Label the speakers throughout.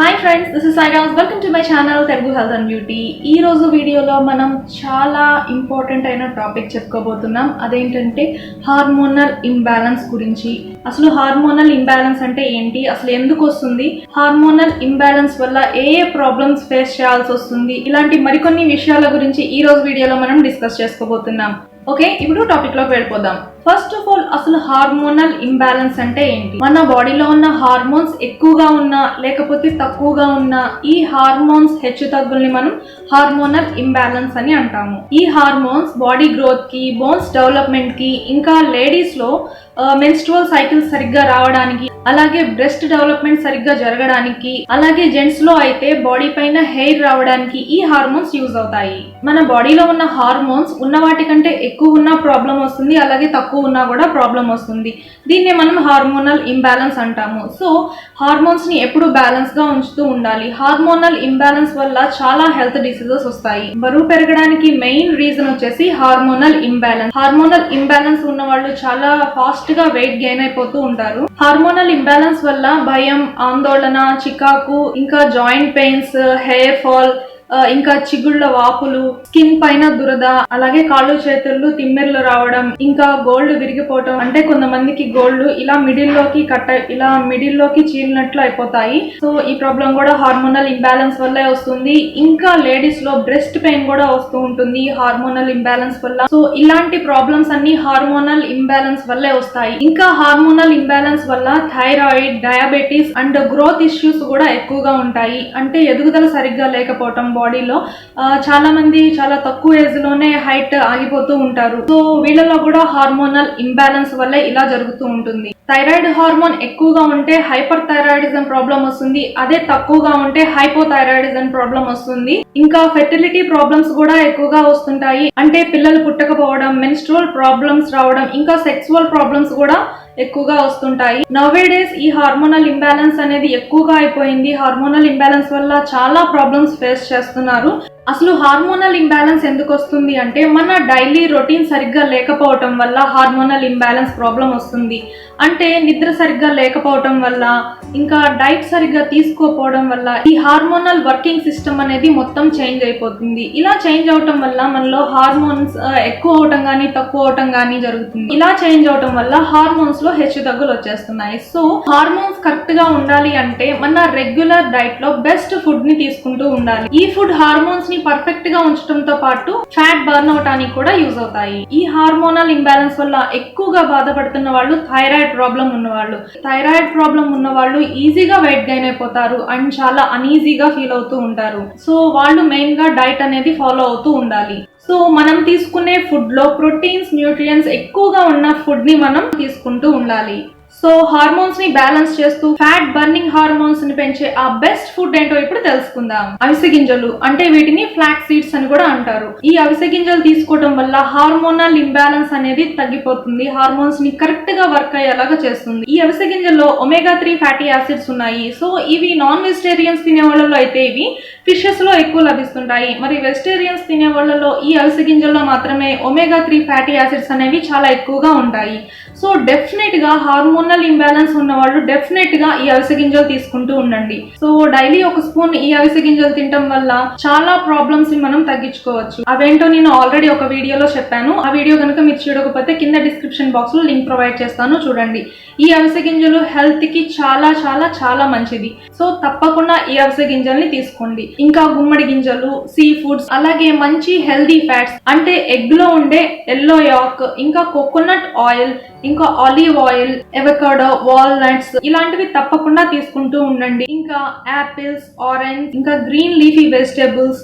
Speaker 1: Hi friends, this is sairaj. Welcome to my channel Telugu health and beauty. ఈ రోజు వీడియోలో మనం చాలా ఇంపార్టెంట్ అయిన టాపిక్ చెప్పుకోబోతున్నాం. అదేంటంటే హార్మోనల్ ఇంబ్యాలెన్స్ గురించి. అసలు హార్మోనల్ ఇంబ్యాలెన్స్ అంటే ఏంటి, అసలు ఎందుకు వస్తుంది, హార్మోనల్ ఇంబ్యాలెన్స్ వల్ల ఏ ప్రాబ్లమ్స్ ఫేస్ చేయాల్సి వస్తుంది, ఇలాంటి మరికొన్ని విషయాల గురించి ఈ రోజు వీడియోలో మనం డిస్కస్ చేసుకోబోతున్నాం. ఓకే, ఇప్పుడు టాపిక్ లోకి వెళ్ళిపోదాం. ఫస్ట్ ఆఫ్ ఆల్, అసలు హార్మోనల్ ఇంబ్యాలెన్స్ అంటే ఏంటి? మన బాడీలో ఉన్న హార్మోన్స్ ఎక్కువగా ఉన్నా లేకపోతే తక్కువగా ఉన్నా ఈ హార్మోన్స్ హెచ్చు తగ్గుల్ని మనం హార్మోనల్ ఇంబ్యాలెన్స్ అని అంటాము. ఈ హార్మోన్స్ బాడీ గ్రోత్ కి, బోన్స్ డెవలప్మెంట్ కి, ఇంకా లేడీస్ లో మెన్స్ట్రువల్ సైకిల్ సరిగ్గా రావడానికి, అలాగే బ్రెస్ట్ డెవలప్మెంట్ సరిగ్గా జరగడానికి, అలాగే జెంట్స్ లో అయితే బాడీ పైన హెయిర్ రావడానికి ఈ హార్మోన్స్ యూజ్ అవుతాయి. మన బాడీలో ఉన్న హార్మోన్స్ ఉన్న వాటి కంటే ఎక్కువ ఉన్నా ప్రాబ్లం వస్తుంది, అలాగే తక్కువ ఉన్నా కూడా ప్రాబ్లం వస్తుంది. దీన్నే మనం హార్మోనల్ ఇంబ్యాలెన్స్ అంటాము. సో హార్మోన్స్ ని ఎప్పుడు బ్యాలెన్స్ గా ఉంచుతూ ఉండాలి. హార్మోనల్ ఇంబ్యాలెన్స్ వల్ల చాలా హెల్త్ డిసీజెస్ వస్తాయి. బరువు పెరగడానికి మెయిన్ రీజన్ వచ్చేసి హార్మోనల్ ఇంబ్యాలెన్స్. హార్మోనల్ ఇంబ్యాలెన్స్ ఉన్న వాళ్ళు చాలా ఫాస్ట్ గా వెయిట్ గెయిన్ అయిపోతూ ఉంటారు. హార్మోనల్ ఇంబ్యాలెన్స్ వల్ల భయం, ఆందోళన, చికాకు, ఇంకా జాయింట్ పెయిన్స్, హెయిర్ ఫాల్, ఇంకా చిగుళ్ళ వాపులు, స్కిన్ పైన దురద, అలాగే కాళ్ళు చేతులు తిమ్మెర్లు రావడం, ఇంకా గోల్డ్ విరిగిపోవటం. అంటే కొంతమందికి గోల్డ్ ఇలా మిడిల్ లోకి చీలినట్లు అయిపోతాయి. సో ఈ ప్రాబ్లం కూడా హార్మోనల్ ఇంబ్యాలెన్స్ వల్లే వస్తుంది. ఇంకా లేడీస్ లో బ్రెస్ట్ పెయిన్ కూడా వస్తూ ఉంటుంది హార్మోనల్ ఇంబ్యాలెన్స్ వల్ల. సో ఇలాంటి ప్రాబ్లమ్స్ అన్ని హార్మోనల్ ఇంబ్యాలెన్స్ వల్లే వస్తాయి. ఇంకా హార్మోనల్ ఇంబ్యాలెన్స్ వల్ల thyroid, diabetes and growth issues కూడా ఎక్కువగా ఉంటాయి. అంటే ఎదుగుదల సరిగ్గా లేకపోవటం బాడీలో. చాలా మంది చాలా తక్కువ ఏజ్ లోనే హైట్ ఆగిపోతూ ఉంటారు. సో వీళ్ళలో కూడా హార్మోనల్ ఇంబ్యాలెన్స్ వల్లే ఇలా జరుగుతూ ఉంటుంది. థైరాయిడ్ హార్మోన్ ఎక్కువగా ఉంటే హైపర్ థైరాయిడిజం ప్రాబ్లం వస్తుంది, అదే తక్కువగా ఉంటే హైపోథైరాయిడిజం ప్రాబ్లం వస్తుంది. ఇంకా ఫెర్టిలిటీ ప్రాబ్లమ్స్ కూడా ఎక్కువగా వస్తుంటాయి. అంటే పిల్లలు పుట్టకపోవడం, మెన్స్ట్రువల్ ప్రాబ్లమ్స్ రావడం, ఇంకా సెక్సువల్ ప్రాబ్లమ్స్ కూడా ఎక్కువగా వస్తుంటాయి. నౌవేడేస్ ఈ హార్మోనల్ ఇంబ్యాలెన్స్ అనేది ఎక్కువగా అయిపోయింది. హార్మోనల్ ఇంబ్యాలెన్స్ వల్ల చాలా ప్రాబ్లమ్స్ ఫేస్ చేస్తున్నారు. అసలు హార్మోనల్ ఇంబ్యాలెన్స్ ఎందుకు వస్తుంది అంటే మన డైలీ రొటీన్ సరిగ్గా లేకపోవటం వల్ల హార్మోనల్ ఇంబ్యాలెన్స్ ప్రాబ్లం వస్తుంది. అంటే నిద్ర సరిగ్గా లేకపోవటం వల్ల, ఇంకా డైట్ సరిగ్గా తీసుకోకపోవడం వల్ల ఈ హార్మోనల్ వర్కింగ్ సిస్టమ్ అనేది మొత్తం చేంజ్ అయిపోతుంది. ఇలా చేంజ్ అవటం వల్ల మనలో హార్మోన్స్ ఎక్కువ అవటం గానీ తక్కువ అవటం గానీ జరుగుతుంది. ఇలా చేంజ్ అవటం వల్ల హార్మోన్స్ లో హెచ్చు తగ్గులు వచ్చేస్తున్నాయి. సో హార్మోన్స్ కరెక్ట్ గా ఉండాలి అంటే మన రెగ్యులర్ డైట్ లో బెస్ట్ ఫుడ్ ని తీసుకుంటూ ఉండాలి. ఈ ఫుడ్ హార్మోన్స్ ని పర్ఫెక్ట్ గా ఉంచడంతో పాటు ఫ్యాట్ బర్న్ అవటానికి కూడా యూజ్ అవుతాయి. ఈ హార్మోనల్ ఇంబ్యాలెన్స్ వల్ల ఎక్కువగా బాధపడుతున్న వాళ్ళు థైరాయిడ్ ప్రాబ్లం ఉన్నవాళ్ళు. థైరాయిడ్ ప్రాబ్లం ఉన్న వాళ్ళు ఈజీగా వెయిట్ గెయిన్ అయిపోతారు అండ్ చాలా అన్ఈజీగా ఫీల్ అవుతూ ఉంటారు. సో వాళ్ళు మెయిన్ గా డైట్ అనేది ఫాలో అవుతూ ఉండాలి. సో మనం తీసుకునే ఫుడ్ లో ప్రోటీన్స్, న్యూట్రియంట్స్ ఎక్కువగా ఉన్న ఫుడ్ ని మనం తీసుకుంటూ ఉండాలి. సో హార్మోన్స్ ని బ్యాలెన్స్ చేస్తూ ఫ్యాట్ బర్నింగ్ హార్మోన్స్ ని పెంచే ఆ బెస్ట్ ఫుడ్ ఏంటో ఇప్పుడు తెలుసుకుందాం. అవిసె గింజలు, అంటే వీటిని ఫ్లాక్ సీడ్స్ అని కూడా అంటారు. ఈ అవిసె గింజలు తీసుకోవడం వల్ల హార్మోనల్ ఇంబ్యాలెన్స్ అనేది తగ్గిపోతుంది. హార్మోన్స్ ని కరెక్ట్ గా వర్క్ అయ్యేలాగా చేస్తుంది. ఈ అవిసె గింజల్లో ఒమేగా 3 ఫ్యాటీ యాసిడ్స్ ఉన్నాయి. సో ఇవి నాన్ వెజిటేరియన్స్ తినే వాళ్ళలో అయితే ఇవి ఫిషెస్ లో ఎక్కువ లభిస్తుంటాయి. మరి వెజిటేరియన్స్ తినే వాళ్ళలో ఈ అవిసె గింజల్లో మాత్రమే ఒమేగా 3 ఫ్యాటీ యాసిడ్స్ అనేవి చాలా ఎక్కువగా ఉంటాయి. సో డెఫినెట్ గా హార్మోనల్ ఇంబ్యాలెన్స్ ఉన్న వాళ్ళు డెఫినెట్ గా ఈ అవిసె గింజలు తీసుకుంటూ ఉండండి. సో డైలీ ఒక స్పూన్ ఈ అవిసె గింజలు తినడం వల్ల చాలా ప్రాబ్లమ్స్ ని మనం తగ్గించుకోవచ్చు. అవేంటో నేను ఆల్రెడీ ఒక వీడియోలో చెప్పాను. ఆ వీడియో కనుక మీరు చూడకపోతే కింద డిస్క్రిప్షన్ బాక్స్ లో లింక్ ప్రొవైడ్ చేస్తాను, చూడండి. ఈ అవిసె గింజలు హెల్త్ కి చాలా చాలా చాలా మంచిది. సో తప్పకుండా ఈ అవిసె గింజల్ని తీసుకోండి. ఇంకా గుమ్మడి గింజలు, సీ ఫుడ్స్, అలాగే మంచి హెల్దీ ఫ్యాట్స్ అంటే ఎగ్ లో ఉండే ఎల్లో యాక్, ఇంకా కోకోనట్ ఆయిల్, ఇంకా ఆలివ్ ఆయిల్, ఎవకాడో, వాల్నట్స్ ఇలాంటివి తప్పకుండా తీసుకుంటూ ఉండండి. ఇంకా యాపిల్స్, ఆరెంజ్, ఇంకా గ్రీన్ లీఫీ వెజిటేబుల్స్,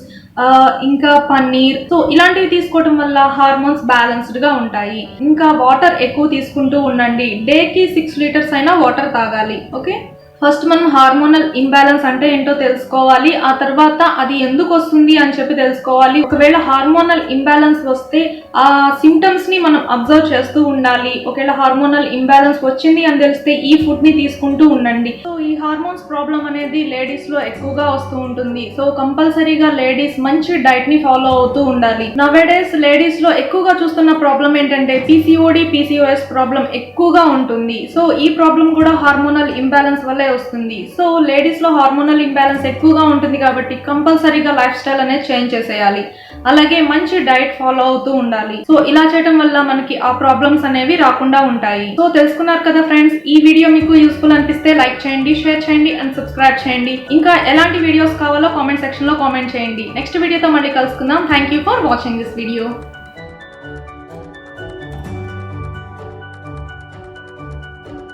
Speaker 1: ఇంకా పన్నీర్. సో ఇలాంటివి తీసుకోవడం వల్ల హార్మోన్స్ బ్యాలెన్స్డ్ గా ఉంటాయి. ఇంకా వాటర్ ఎక్కువ తీసుకుంటూ ఉండండి. డేకి 6 లీటర్స్ అయినా వాటర్ తాగాలి. ఓకే, ఫస్ట్ మనం హార్మోనల్ ఇంబ్యాలెన్స్ అంటే ఏంటో తెలుసుకోవాలి. ఆ తర్వాత అది ఎందుకు వస్తుంది అని చెప్పి తెలుసుకోవాలి. ఒకవేళ హార్మోనల్ ఇంబ్యాలెన్స్ వస్తే ఆ సిమ్టమ్స్ ని మనం అబ్జర్వ్ చేస్తూ ఉండాలి. ఒకవేళ హార్మోనల్ ఇంబ్యాలెన్స్ వచ్చింది అని తెలిస్తే ఈ ఫుడ్ ని తీసుకుంటూ ఉండండి. సో ఈ హార్మోన్స్ ప్రాబ్లం అనేది లేడీస్ లో ఎక్కువగా వస్తూ ఉంటుంది. సో కంపల్సరీగా లేడీస్ మంచి డైట్ ని ఫాలో అవుతూ ఉండాలి. నవేడేస్ లేడీస్ లో ఎక్కువగా చూస్తున్న ప్రాబ్లం ఏంటంటే PCOD, PCOS ప్రాబ్లం ఎక్కువగా ఉంటుంది. సో ఈ ప్రాబ్లం కూడా హార్మోనల్ ఇంబ్యాలెన్స్ వల్ల ఇక్కడే వస్తుంది. సో లేడీస్ లో హార్మోనల్ ఇంబ్యాలెన్స్ ఎక్కువగా ఉంటుంది కాబట్టి కంపల్సరీగా లైఫ్ స్టైల్ అనేది చేంజ్ చేసేయాలి. అలాగే మంచి డైట్ ఫాలో అవుతూ ఉండాలి. సో ఇలా చేయడం వల్ల మనకి ఆ ప్రాబ్లమ్స్ అనేవి రాకుండా ఉంటాయి. సో తెలుసుకున్నారు కదా ఫ్రెండ్స్, ఈ వీడియో మీకు యూస్ఫుల్ అనిపిస్తే లైక్ చేయండి, షేర్ చేయండి అండ్ సబ్స్క్రైబ్ చేయండి. ఇంకా ఎలాంటి వీడియోస్ కావాలో కామెంట్ సెక్షన్ లో కామెంట్ చేయండి. నెక్స్ట్ వీడియోతో మళ్ళీ కలుసుకుందాం. Thank you for watching this video.